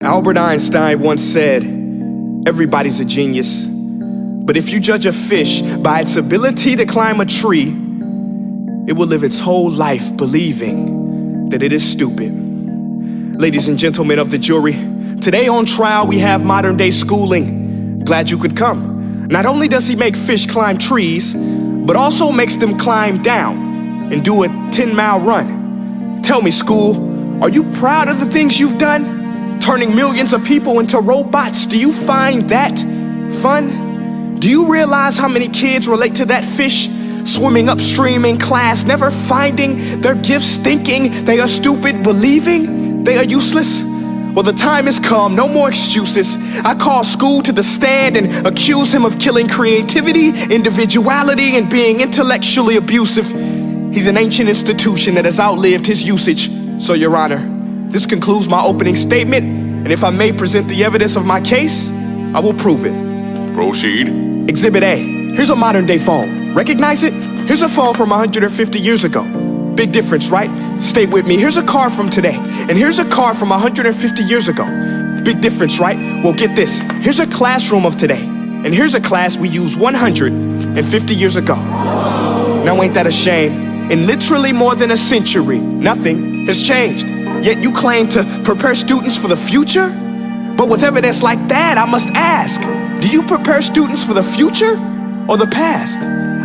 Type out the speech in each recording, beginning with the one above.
Albert Einstein once said, everybody's a genius, but if you judge a fish by its ability to climb a tree, it will live its whole life believing that it is stupid. Ladies and gentlemen of the jury, today on trial we have modern day schooling. Glad you could come. Not only does he make fish climb trees, but also makes them climb down and do a 10-mile run. Tell me, school, are you proud of the things you've done? Turning millions of people into robots, do you find that fun? Do you realize how many kids relate to that fish swimming upstream in class, never finding their gifts, thinking they are stupid, believing they are useless? Well, the time has come, no more excuses. I call school to the stand and accuse him of killing creativity, individuality, and being intellectually abusive. He's an ancient institution that has outlived his usage. So, Your Honor, this concludes my opening statement, and if I may present the evidence of my case, I will prove it. Proceed. Exhibit A. Here's a modern day phone. Recognize it? Here's a phone from 150 years ago. Big difference, right? Stay with me. Here's a car from today, and here's a car from 150 years ago. Big difference, right? Well, get this. Here's a classroom of today, and here's a class we used 150 years ago. Now, ain't that a shame? In literally more than a century, nothing has changed. Yet you claim to prepare students for the future? But with evidence like that, I must ask, do you prepare students for the future or the past?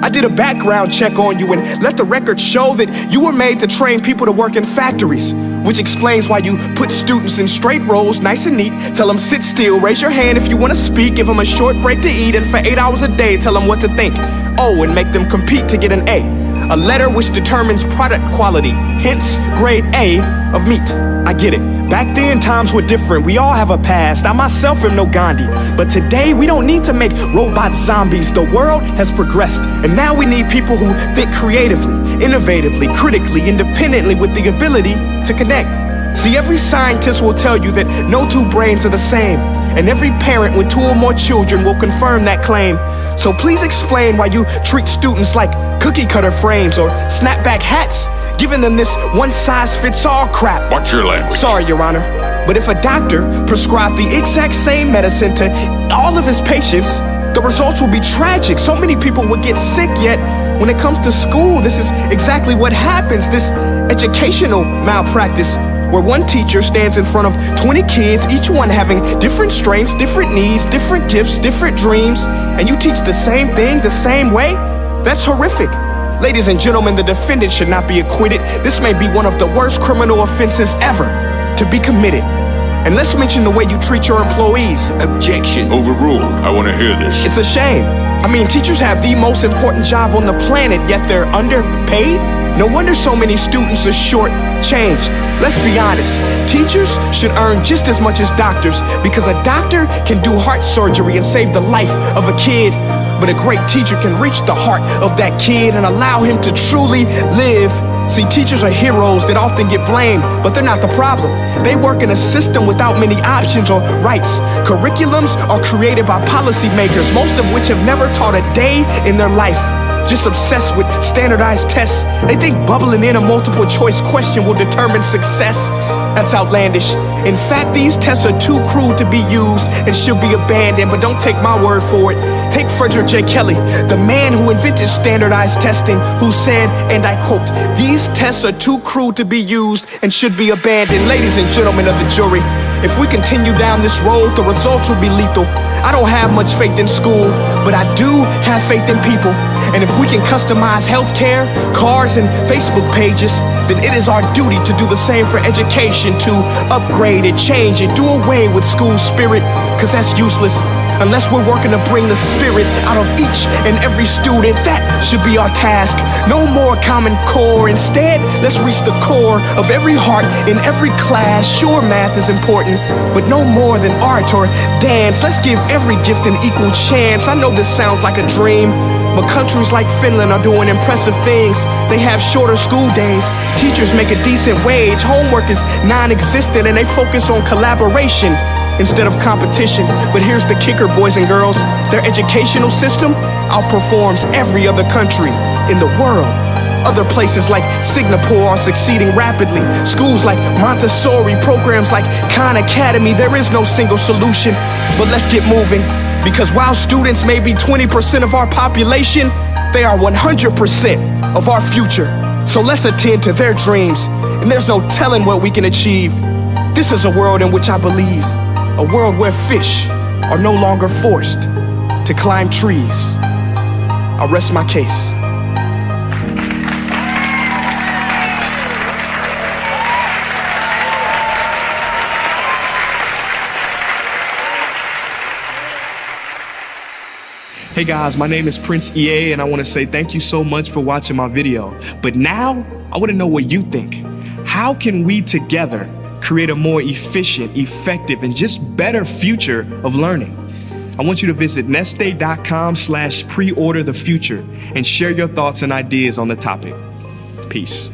I did a background check on you and let the record show that you were made to train people to work in factories, which explains why you put students in straight rows, nice and neat, tell them sit still, raise your hand if you want to speak, give them a short break to eat, and for 8 hours a day, tell them what to think. Oh, and make them compete to get an A letter which determines product quality, hence grade A of meat. I get it. Back then, times were different. We all have a past. I myself am no Gandhi. But today, we don't need to make robot zombies. The world has progressed, and now we need people who think creatively, innovatively, critically, independently, with the ability to connect. See, every scientist will tell you that no two brains are the same, and every parent with 2 or more children will confirm that claim. So please explain why you treat students like cookie cutter frames or snapback hats, giving them this one-size-fits-all crap. Watch your language. Sorry, Your Honor, but if a doctor prescribed the exact same medicine to all of his patients, the results will be tragic. So many people would get sick, yet when it comes to school, this is exactly what happens, this educational malpractice, where one teacher stands in front of 20 kids, each one having different strengths, different needs, different gifts, different dreams, and you teach the same thing the same way? That's horrific. Ladies and gentlemen, the defendant should not be acquitted. This may be one of the worst criminal offenses ever to be committed. And let's mention the way you treat your employees. Objection. Overruled. I want to hear this. It's a shame. I mean, teachers have the most important job on the planet, yet they're underpaid? No wonder so many students are short-changed. Let's be honest, teachers should earn just as much as doctors, because a doctor can do heart surgery and save the life of a kid, but a great teacher can reach the heart of that kid and allow him to truly live. See, teachers are heroes that often get blamed, but they're not the problem. They work in a system without many options or rights. Curriculums are created by policymakers, most of which have never taught a day in their life. Just obsessed with standardized tests. They think bubbling in a multiple choice question will determine success. That's outlandish. In fact, these tests are too crude to be used and should be abandoned, but don't take my word for it. Take Frederick J. Kelly, the man who invented standardized testing, who said, and I quote, "These tests are too crude to be used and should be abandoned." Ladies and gentlemen of the jury, if we continue down this road, the results will be lethal. I don't have much faith in school, but I do have faith in people. And if we can customize healthcare, cars, and Facebook pages, then it is our duty to do the same for education, to upgrade it, change it, do away with school spirit, because that's useless. Unless we're working to bring the spirit out of each and every student, that should be our task. No more Common Core. Instead, let's reach the core of every heart in every class. Sure, math is important, but no more than art or dance. Let's give every gift an equal chance. I know this sounds like a dream, but countries like Finland are doing impressive things. They have shorter school days, teachers make a decent wage, homework is non-existent, and they focus on collaboration instead of competition. But here's the kicker, boys and girls. Their educational system outperforms every other country in the world. Other places like Singapore are succeeding rapidly. Schools like Montessori, programs like Khan Academy. There is no single solution, but let's get moving. Because while students may be 20% of our population, they are 100% of our future. So let's attend to their dreams, and there's no telling what we can achieve. This is a world in which I believe, a world where fish are no longer forced to climb trees. I'll rest my case. Hey guys, my name is Prince EA, and I want to say thank you so much for watching my video. But now, I want to know what you think. How can we together create a more efficient, effective, and just better future of learning? I want you to visit nestday.com/preorderthefuture and share your thoughts and ideas on the topic. Peace.